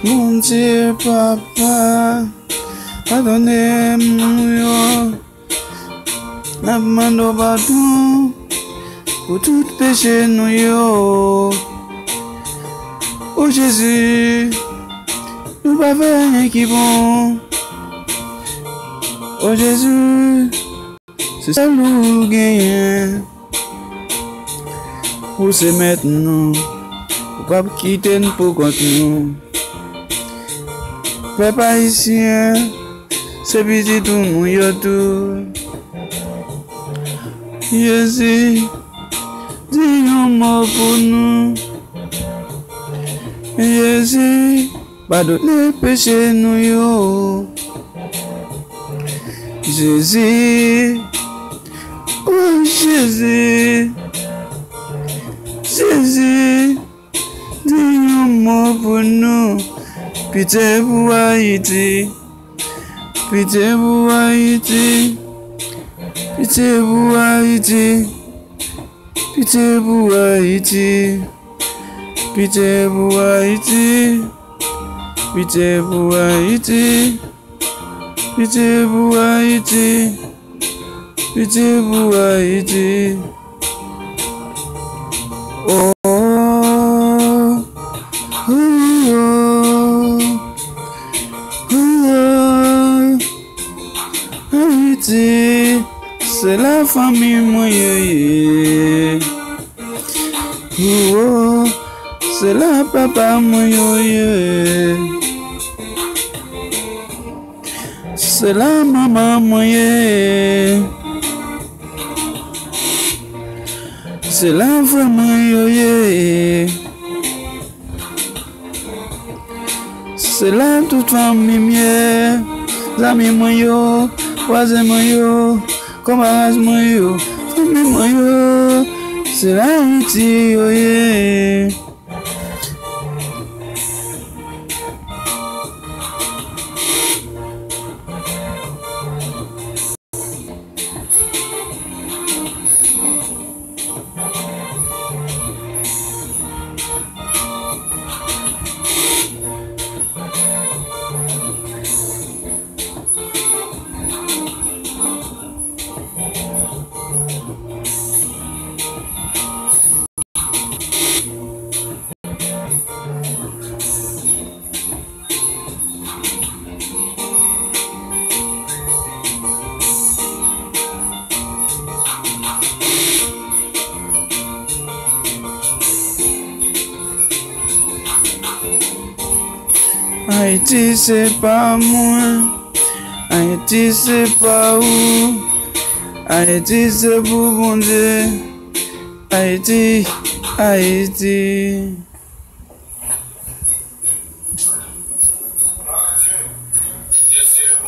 Bondye papa, pardonnez-moi, n'a demandé pardon pour tout péché nous yo. Oh Jésus, nous pas faire rien qui bon. Oh Jésus, c'est ça nous gagne. Pour se mettre nous, pour pas quitter nous pour contre nous. Peuple haïtien, c'est petit tout nous yo tout. Jésus, dis un mot pour nous. Jésus, pardonne péché nous yo. Jésus, oh Jésus, Jésus, dis un mot pour nous. Pitye Pou ayiti, Pitye Pou ayiti, Pitye Pou ayiti, Pitye Pou ayiti, Pitye Pou ayiti, Pitye Pou ayiti, Pitye Pou ayiti, Pitye Pou ayiti. Oh, Haïti, c'est la famille moyen. Oh, c'est la papa moyen. C'est la maman moyen. C'est la famille moyen. C'est la toute famille moyen. Zami moyo, voisin moyo, camarade moyo, famille moyo, c'est la Haïti, oh yeah. Ayiti c'est pas moi, Ayiti c'est pas où, Ayiti c'est pour Bondye, Ayiti, Ayiti. Yes, sir.